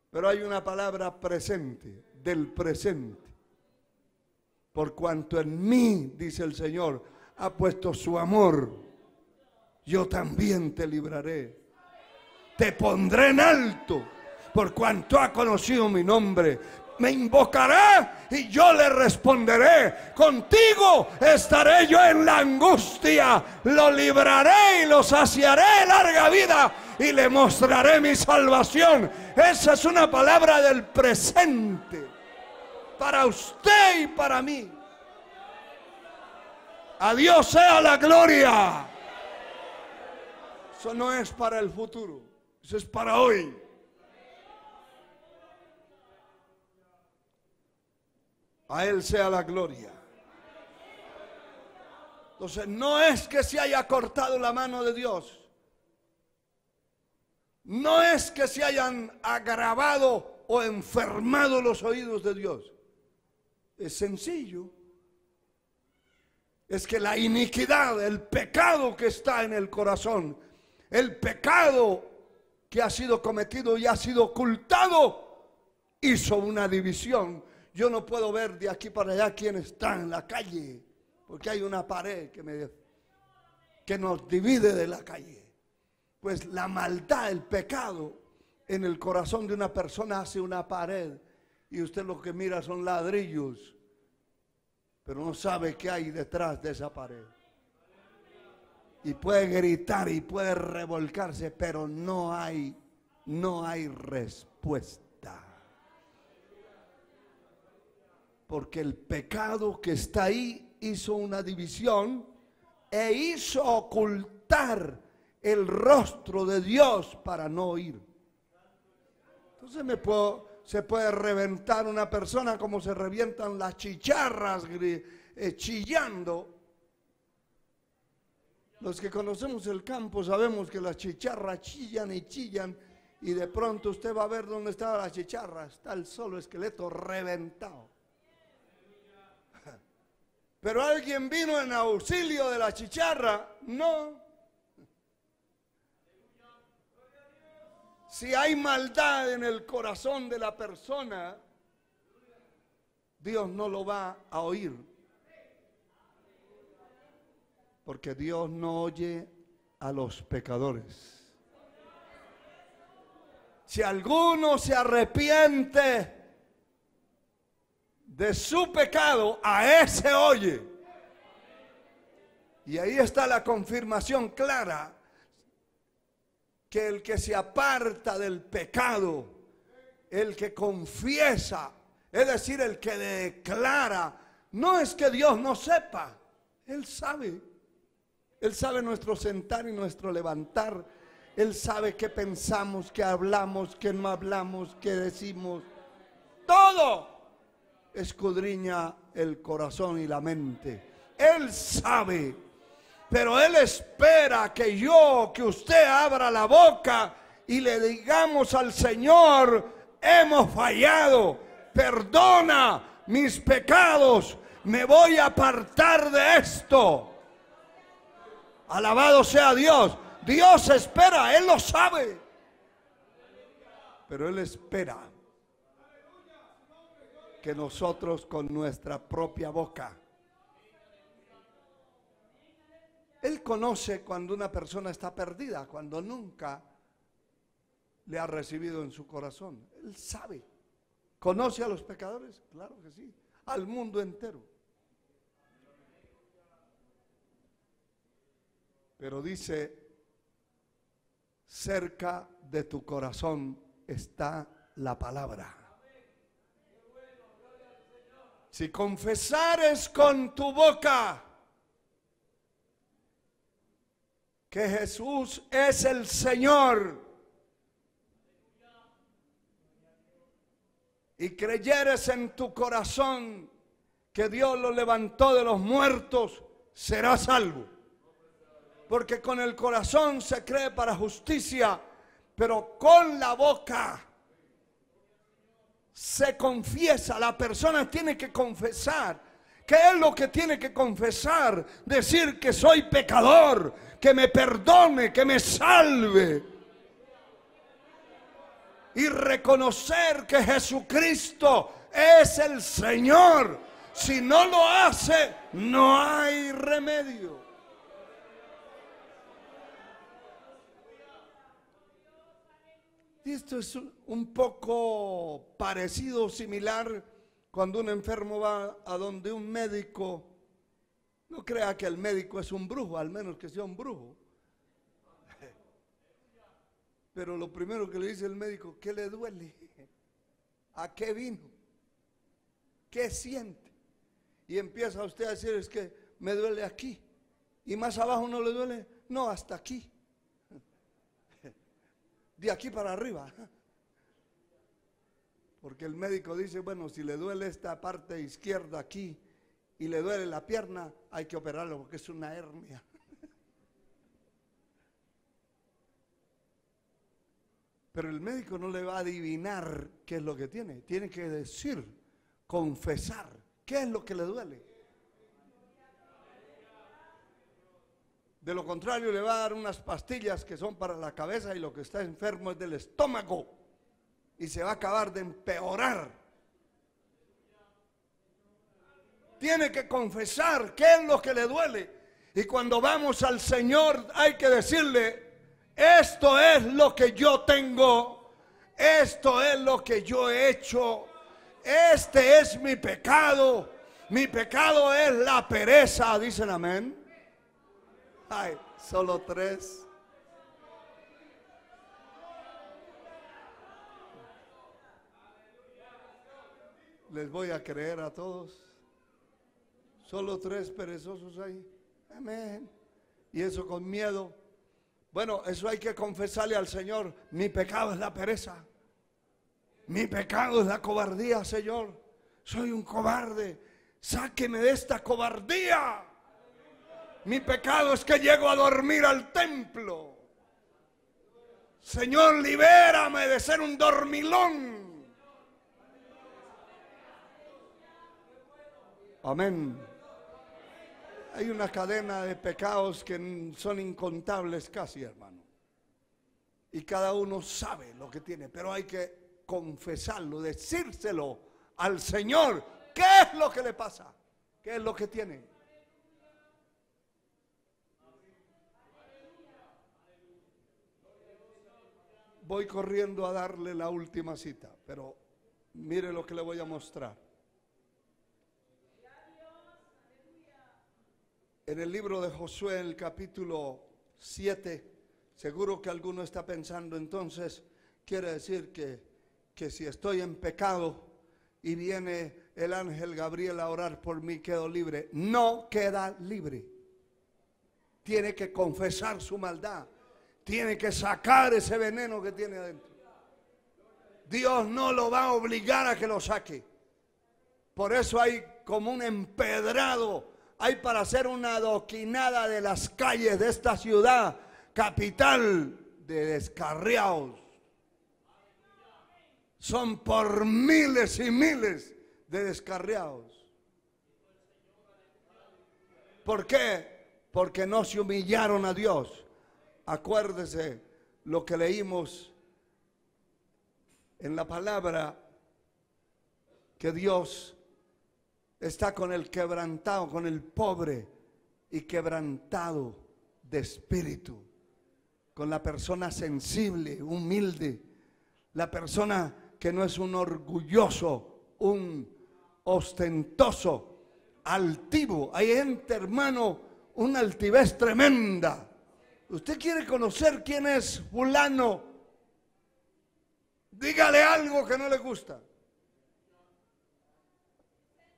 pero hay una palabra presente, del presente. Por cuanto en mí, dice el Señor, ha puesto su amor, yo también te libraré. Te pondré en alto, por cuanto ha conocido mi nombre. Me invocará y yo le responderé. Contigo estaré yo en la angustia. Lo libraré y lo saciaré larga vida y le mostraré mi salvación. Esa es una palabra del presente para usted y para mí. A Dios sea la gloria. Eso no es para el futuro, eso es para hoy. A Él sea la gloria. Entonces no es que se haya cortado la mano de Dios. No es que se hayan agravado o enfermado los oídos de Dios. Es sencillo. Es que la iniquidad, el pecado que está en el corazón, el pecado que ha sido cometido y ha sido ocultado, hizo una división. Yo no puedo ver de aquí para allá quién está en la calle, porque hay una pared que nos divide de la calle. Pues la maldad, el pecado en el corazón de una persona hace una pared y usted lo que mira son ladrillos, pero no sabe qué hay detrás de esa pared. Y puede gritar y puede revolcarse, pero no hay respuesta. Porque el pecado que está ahí hizo una división e hizo ocultar el rostro de Dios para no oír. Entonces se puede reventar una persona como se revientan las chicharras chillando. Los que conocemos el campo sabemos que las chicharras chillan y chillan y de pronto usted va a ver dónde está la chicharra. Está el solo esqueleto reventado. Pero alguien vino en auxilio de la chicharra. No. Si hay maldad en el corazón de la persona, Dios no lo va a oír. Porque Dios no oye a los pecadores. Si alguno se arrepiente de su pecado, a ese oye. Y ahí está la confirmación clara que el que se aparta del pecado, el que confiesa, es decir, el que declara, no es que Dios no sepa, Él sabe. Él sabe nuestro sentar y nuestro levantar. Él sabe qué pensamos, qué hablamos, qué no hablamos, qué decimos. todo. Escudriña el corazón y la mente. Él sabe, pero Él espera que usted abra la boca y le digamos al Señor: hemos fallado, perdona mis pecados, me voy a apartar de esto. Alabado sea Dios. Dios espera, Él lo sabe, pero Él espera que nosotros con nuestra propia boca. Él conoce cuando una persona está perdida, cuando nunca le ha recibido en su corazón. Él sabe. ¿Conoce a los pecadores? Claro que sí. Al mundo entero. Pero dice: cerca de tu corazón está la palabra. Si confesares con tu boca que Jesús es el Señor y creyeres en tu corazón que Dios lo levantó de los muertos, serás salvo. Porque con el corazón se cree para justicia, pero con la boca se confiesa. La persona tiene que confesar. ¿Qué es lo que tiene que confesar? Decir que soy pecador, que me perdone, que me salve. Y reconocer que Jesucristo es el Señor. Si no lo hace, no hay remedio. Y esto es un poco parecido, similar, cuando un enfermo va a donde un médico. No crea que el médico es un brujo, al menos que sea un brujo. Pero lo primero que le dice el médico: ¿qué le duele? ¿A qué vino? ¿Qué siente? Y empieza usted a decir: es que me duele aquí. Y más abajo no le duele. No, hasta aquí. De aquí para arriba. Porque el médico dice: bueno, si le duele esta parte izquierda aquí y le duele la pierna, hay que operarlo porque es una hernia. Pero el médico no le va a adivinar qué es lo que tiene. Tiene que decir, confesar, qué es lo que le duele. De lo contrario, le va a dar unas pastillas que son para la cabeza y lo que está enfermo es del estómago. Y se va a acabar de empeorar. Tiene que confesar qué es lo que le duele. Y cuando vamos al Señor hay que decirle: esto es lo que yo tengo. Esto es lo que yo he hecho. Este es mi pecado. Mi pecado es la pereza. Dicen amén. Ay, solo 3. Les voy a creer a todos. Solo 3 perezosos ahí. Amén. Y eso con miedo. Bueno, eso hay que confesarle al Señor. Mi pecado es la pereza. Mi pecado es la cobardía, Señor. Soy un cobarde. Sáqueme de esta cobardía. Mi pecado es que llego a dormir al templo. Señor, libérame de ser un dormilón. Amén. Hay una cadena de pecados que son incontables casi, hermano. Y cada uno sabe lo que tiene, pero hay que confesarlo, decírselo al Señor. ¿Qué es lo que le pasa? ¿Qué es lo que tiene? Voy corriendo a darle la última cita, pero mire lo que le voy a mostrar. En el libro de Josué, en el capítulo 7, seguro que alguno está pensando: entonces quiere decir que si estoy en pecado y viene el ángel Gabriel a orar por mí, quedo libre. No queda libre. Tiene que confesar su maldad. Tiene que sacar ese veneno que tiene adentro. Dios no lo va a obligar a que lo saque. Por eso hay como un empedrado, hay para hacer una adoquinada de las calles de esta ciudad capital de descarriados. Son por miles y miles de descarriados. ¿Por qué? Porque no se humillaron a Dios. Acuérdese lo que leímos en la palabra, que Dios está con el quebrantado, con el pobre y quebrantado de espíritu, con la persona sensible, humilde, la persona que no es un orgulloso, un ostentoso, altivo. Hay gente, hermano, una altivez tremenda. Usted quiere conocer quién es fulano, dígale algo que no le gusta.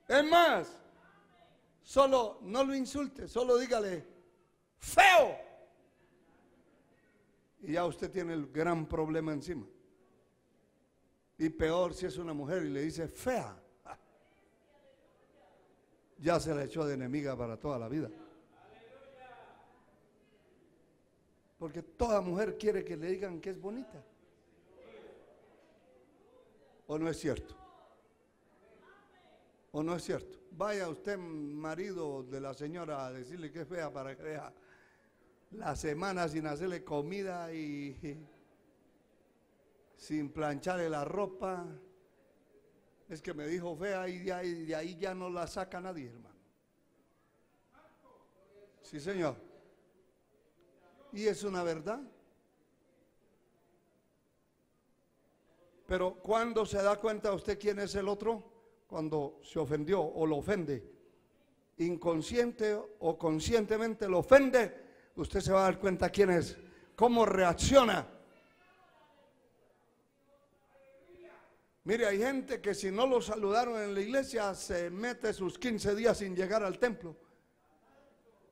Es más, solo no lo insulte, solo dígale feo. Y ya usted tiene el gran problema encima. Y peor si es una mujer y le dice fea. Ya se la echó de enemiga para toda la vida. Porque toda mujer quiere que le digan que es bonita. ¿O no es cierto? ¿O no es cierto? Vaya usted, marido de la señora, a decirle que es fea para que vea la semana sin hacerle comida y sin plancharle la ropa. Es que me dijo fea y de ahí ya no la saca nadie, hermano. Sí, señor. Y es una verdad. Pero ¿cuándo se da cuenta usted quién es el otro? Cuando se ofendió o lo ofende. Inconsciente o conscientemente lo ofende, usted se va a dar cuenta quién es, cómo reacciona. Mire, hay gente que si no lo saludaron en la iglesia se mete sus 15 días sin llegar al templo.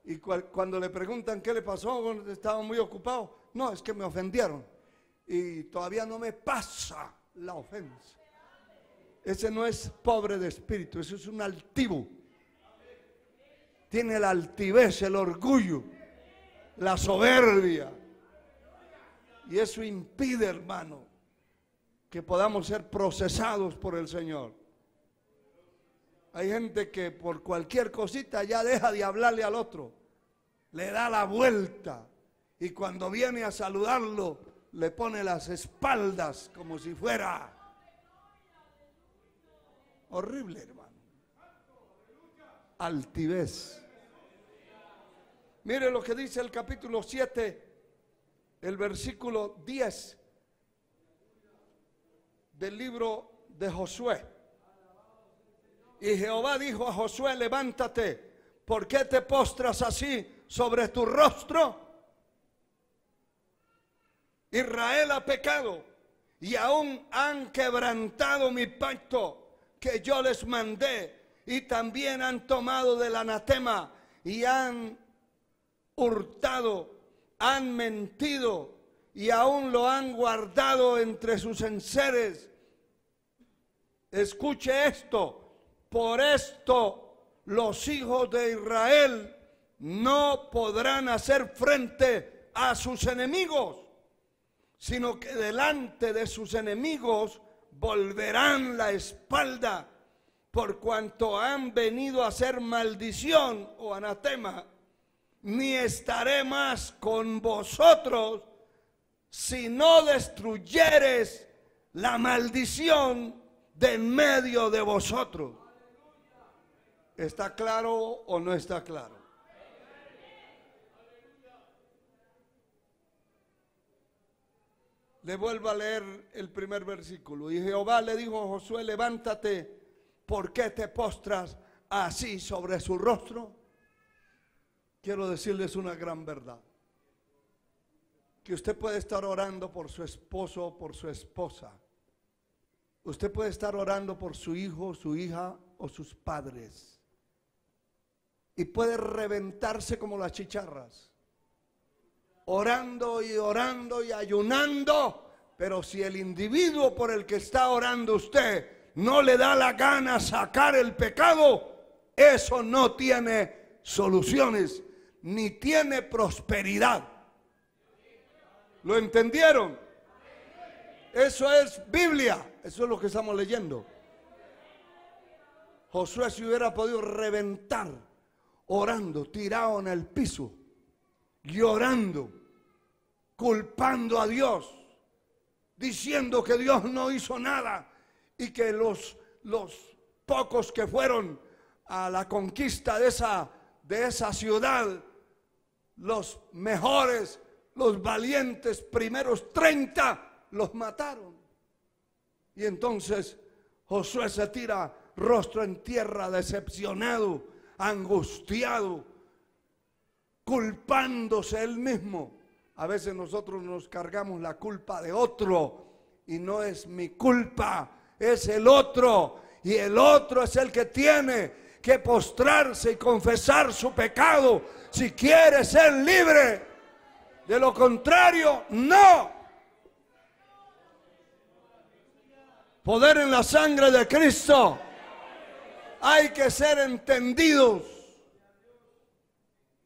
Y cuando le preguntan qué le pasó, estaba muy ocupado. No, es que me ofendieron y todavía no me pasa la ofensa. Ese no es pobre de espíritu, eso es un altivo. Tiene la altivez, el orgullo, la soberbia. Y eso impide, hermano, que podamos ser procesados por el Señor. Hay gente que por cualquier cosita ya deja de hablarle al otro, le da la vuelta y cuando viene a saludarlo le pone las espaldas como si fuera horrible, hermano. Altivez. Mire lo que dice el capítulo 7, el versículo 10 del libro de Josué. Y Jehová dijo a Josué: levántate, ¿por qué te postras así sobre tu rostro? Israel ha pecado y aún han quebrantado mi pacto que yo les mandé, y también han tomado del anatema y han hurtado, han mentido y aún lo han guardado entre sus enseres. Escuche esto: por esto los hijos de Israel no podrán hacer frente a sus enemigos, sino que delante de sus enemigos volverán la espalda, por cuanto han venido a hacer maldición o anatema. Ni estaré más con vosotros si no destruyeres la maldición de en medio de vosotros. ¿Está claro o no está claro? Le vuelvo a leer el primer versículo. Y Jehová le dijo a Josué: levántate, ¿por qué te postras así sobre su rostro? Quiero decirles una gran verdad: que usted puede estar orando por su esposo o por su esposa. Usted puede estar orando por su hijo, su hija o sus padres. Y puede reventarse como las chicharras, orando y ayunando Pero si el individuo por el que está orando usted no le da la gana sacar el pecado, eso no tiene soluciones, ni tiene prosperidad. ¿Lo entendieron? Eso es Biblia, eso es lo que estamos leyendo. Josué se hubiera podido reventar orando, tirado en el piso, llorando, culpando a Dios, diciendo que Dios no hizo nada y que los pocos que fueron a la conquista de esa ciudad, los mejores, los valientes primeros 30 los mataron. Y entonces Josué se tira rostro en tierra, decepcionado, angustiado, culpándose él mismo. A veces nosotros nos cargamos la culpa de otro y no es mi culpa, es el otro, y el otro es el que tiene que postrarse y confesar su pecado si quiere ser libre. De lo contrario, no. Poder en la sangre de Cristo. Hay que ser entendidos.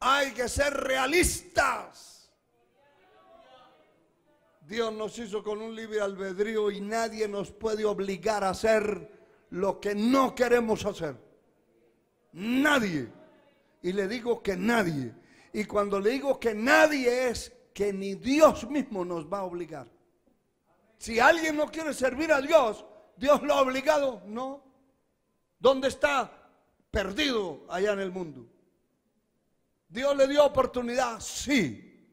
Hay que ser realistas. Dios nos hizo con un libre albedrío y nadie nos puede obligar a hacer lo que no queremos hacer. Nadie. Y le digo que nadie. Y cuando le digo que nadie es que ni Dios mismo nos va a obligar. Si alguien no quiere servir a Dios, ¿Dios lo ha obligado? No. ¿Dónde está? Perdido allá en el mundo. ¿Dios le dio oportunidad? Sí.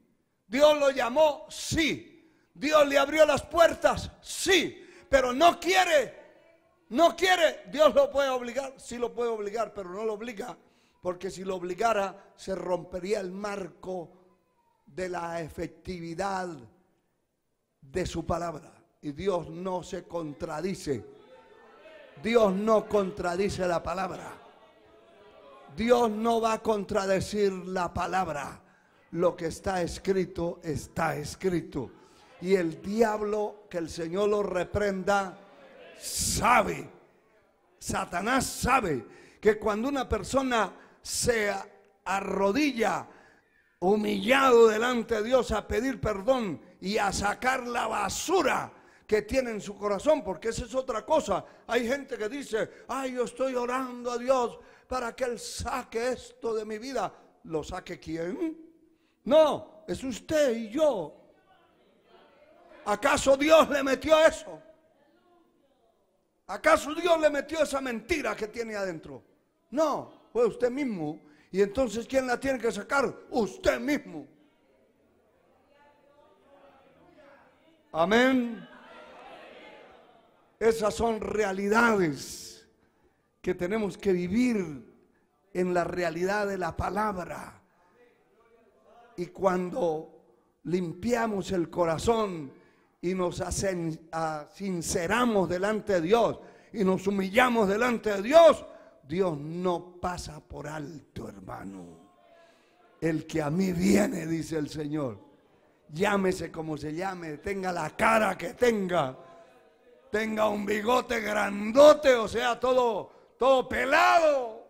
¿Dios lo llamó? Sí. ¿Dios le abrió las puertas? Sí. Pero no quiere. No quiere. ¿Dios lo puede obligar? Sí lo puede obligar, pero no lo obliga. Porque si lo obligara, se rompería el marco de la efectividad de su palabra. Y Dios no se contradice. Dios no contradice la palabra. Dios no va a contradecir la palabra. Lo que está escrito, está escrito. Y el diablo, que el Señor lo reprenda, sabe. Satanás sabe que cuando una persona se arrodilla humillado delante de Dios a pedir perdón y a sacar la basura que tiene en su corazón, porque esa es otra cosa. Hay gente que dice: ay, yo estoy orando a Dios para que Él saque esto de mi vida. ¿Lo saque quién? No, es usted y yo. ¿Acaso Dios le metió eso? ¿Acaso Dios le metió esa mentira que tiene adentro? No, fue usted mismo. Y entonces, ¿quién la tiene que sacar? Usted mismo. Amén. Esas son realidades que tenemos que vivir en la realidad de la palabra. Y cuando limpiamos el corazón y nos sinceramos delante de Dios y nos humillamos delante de Dios, Dios no pasa por alto, hermano. El que a mí viene, dice el Señor, llámese como se llame, tenga la cara que tenga un bigote grandote, o sea, todo pelado,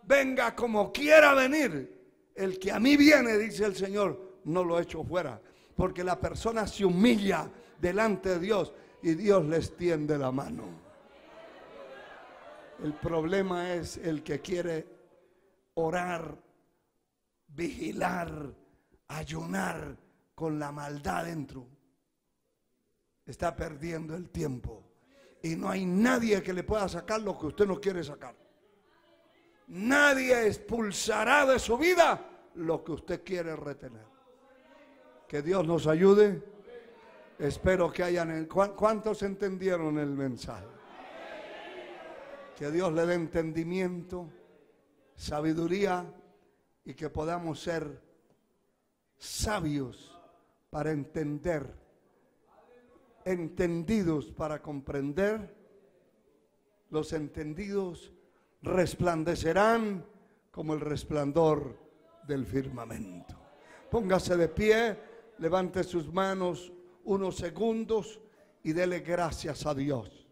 venga como quiera venir, el que a mí viene, dice el Señor, no lo echo fuera, porque la persona se humilla delante de Dios y Dios les tiende la mano. El problema es el que quiere orar, vigilar, ayunar con la maldad dentro. Está perdiendo el tiempo. Y no hay nadie que le pueda sacar lo que usted no quiere sacar. Nadie expulsará de su vida lo que usted quiere retener. Que Dios nos ayude. Espero que hayan... ¿Cuántos entendieron el mensaje? Que Dios le dé entendimiento, sabiduría y que podamos ser sabios para entender, entendidos para comprender. Los entendidos resplandecerán como el resplandor del firmamento. Póngase de pie, Levante sus manos unos segundos y dele gracias a Dios.